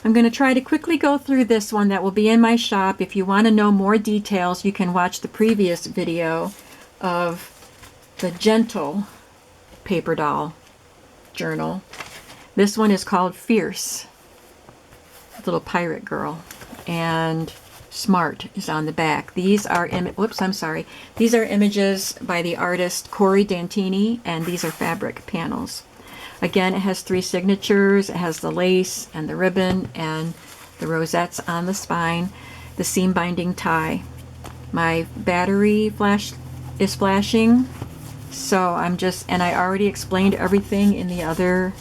I'm going to try to quickly go through this one that will be in my shop. If you want to know more details, you can watch the previous video of the Gentle paper doll journal. This one is called Fierce, little pirate girl, and Smart is on the back. These are These are images by the artist Corey Dantini, and these are fabric panels. Again, it has 3 signatures. It has the lace and the ribbon and the rosettes on the spine, the seam binding tie. My battery flash is flashing, so and I already explained everything in the other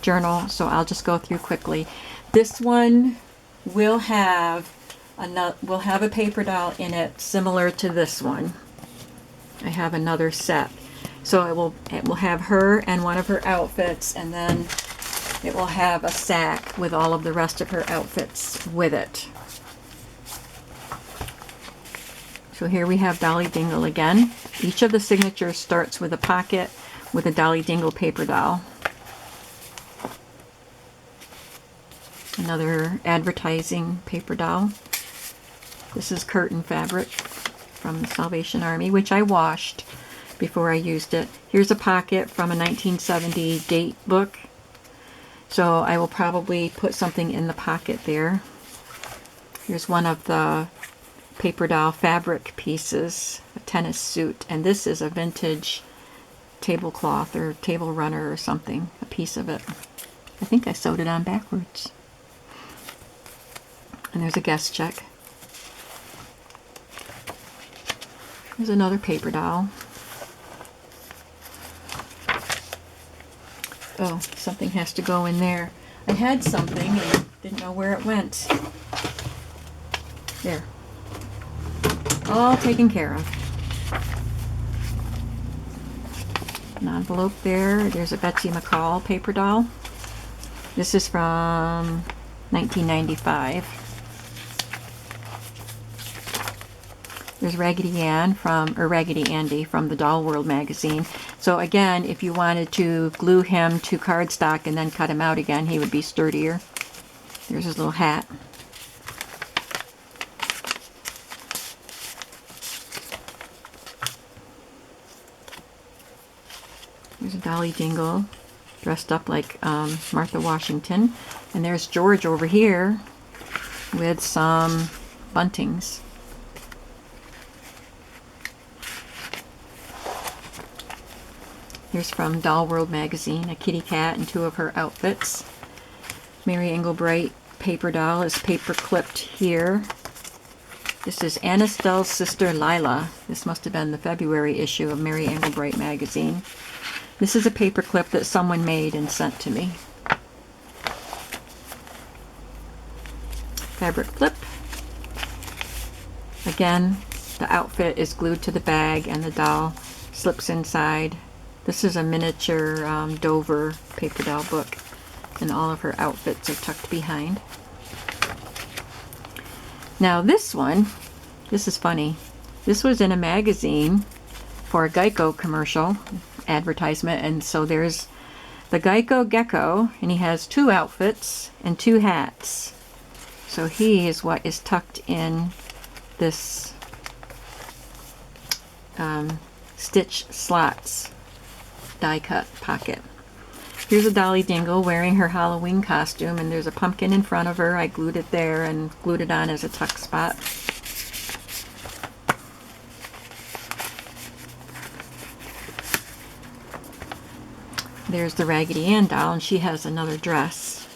journal, so I'll just go through quickly. This one will have a paper doll in it similar to this one. I have another set. So it will have her and one of her outfits, and then it will have a sack with all of the rest of her outfits with it. So here we have Dolly Dingle again. Each of the signatures starts with a pocket with a Dolly Dingle paper doll. Another advertising paper doll. This is curtain fabric from the Salvation Army, which I washed before I used it. Here's a pocket from a 1970 date book. So I will probably put something in the pocket there. Here's one of the paper doll fabric pieces, a tennis suit, and this is a vintage tablecloth or table runner or something, a piece of it. I think I sewed it on backwards. And there's a guest check. There's another paper doll. Oh, something has to go in there. I had something and didn't know where it went. There. All taken care of. An envelope there. There's a Betsy McCall paper doll. This is from 1995. There's Raggedy Andy from the Doll World magazine. So again, if you wanted to glue him to cardstock and then cut him out again, he would be sturdier. There's his little hat. There's a Dolly Dingle dressed up like Martha Washington. And there's George over here with some buntings. Here's from Doll World magazine, a kitty cat and 2 of her outfits. Mary Engelbreit paper doll is paper clipped here. This is Anna Stell's sister Lila. This must have been the February issue of Mary Engelbreit magazine. This is a paper clip that someone made and sent to me. Fabric flip. Again, the outfit is glued to the bag and the doll slips inside. This is a miniature Dover paper doll book, and all of her outfits are tucked behind. Now this one, this is funny. This was in a magazine for a Geico commercial advertisement, and so there's the Geico Gecko, and he has 2 outfits and 2 hats. So he is what is tucked in this stitch slots die cut pocket. Here's a Dolly Dingle wearing her Halloween costume, and there's a pumpkin in front of her. I glued it there and glued it on as a tuck spot. There's the Raggedy Ann doll, and she has another dress.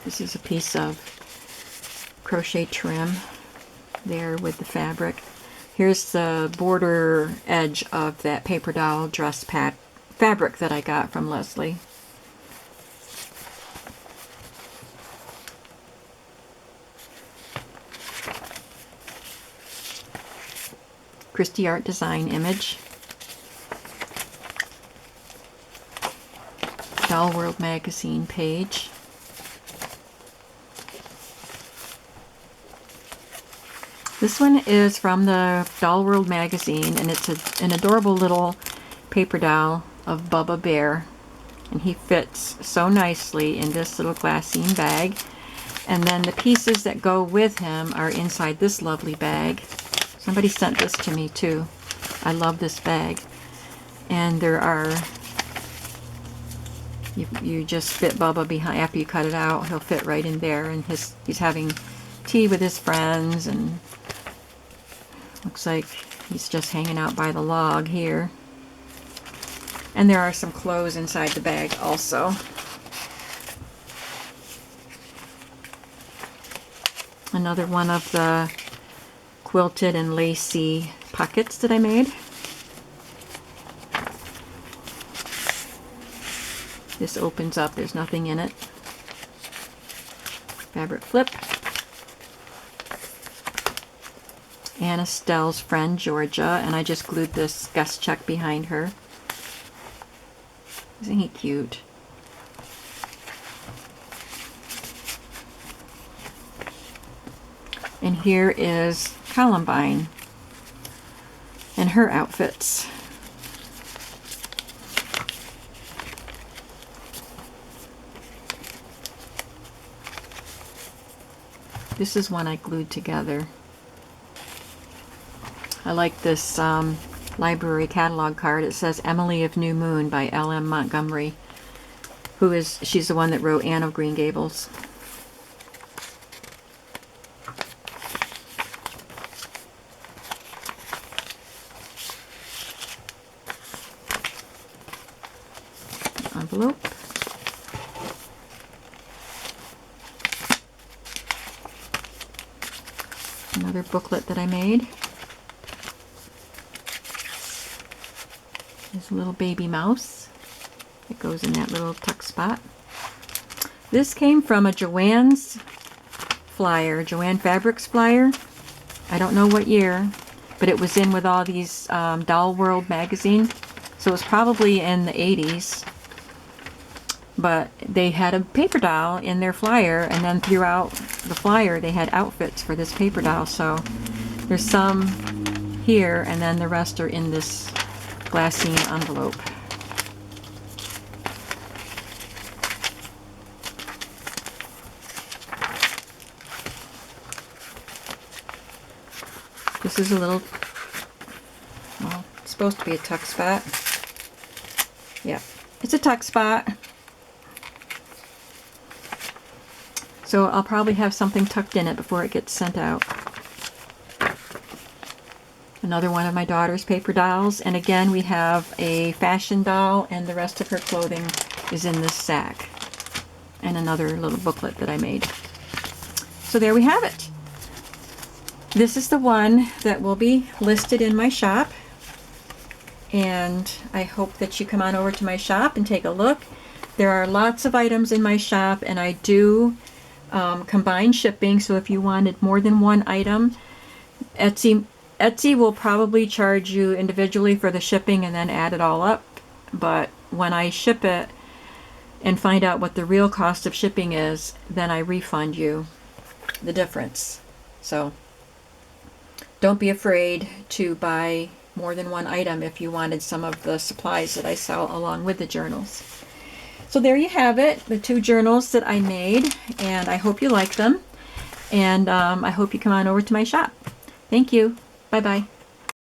This is a piece of crochet trim there with the fabric. Here's the border edge of that paper doll dress fabric that I got from Leslie. Christy Art Design image. Doll World magazine page. This one is from the Doll World magazine, and it's an adorable little paper doll of Bubba Bear. And he fits so nicely in this little glassine bag. And then the pieces that go with him are inside this lovely bag. Somebody sent this to me too. I love this bag. And there are, you just fit Bubba behind, after you cut it out, he'll fit right in there. And he's having tea with his friends, and looks like he's just hanging out by the log here. And there are some clothes inside the bag also. Another one of the quilted and lacy pockets that I made. This opens up, there's nothing in it. Fabric flip. And Estelle's friend Georgia, and I just glued this guest check behind her. Isn't he cute? And here is Columbine and her outfits. This is one I glued together. I like this library catalog card. It says Emily of New Moon by L.M. Montgomery, she's the one that wrote Anne of Green Gables. Envelope. Another booklet that I made. There's a little baby mouse that goes in that little tuck spot. This came from a Joann's flyer, Joann Fabrics flyer. I don't know what year, but it was in with all these Doll World magazine. So it was probably in the 80s. But they had a paper doll in their flyer, and then throughout the flyer they had outfits for this paper doll. So there's some here, and then the rest are in this glassine envelope. This is a little, well, it's supposed to be a tuck spot. Yeah, it's a tuck spot. So I'll probably have something tucked in it before it gets sent out. Another one of my daughter's paper dolls. And again, we have a fashion doll, and the rest of her clothing is in this sack. And another little booklet that I made. So there we have it. This is the one that will be listed in my shop. And I hope that you come on over to my shop and take a look. There are lots of items in my shop, and I do combine shipping. So if you wanted more than one item, Etsy will probably charge you individually for the shipping and then add it all up. But when I ship it and find out what the real cost of shipping is, then I refund you the difference. So don't be afraid to buy more than one item if you wanted some of the supplies that I sell along with the journals. So there you have it, the 2 journals that I made, and I hope you like them. And I hope you come on over to my shop. Thank you. Bye-bye.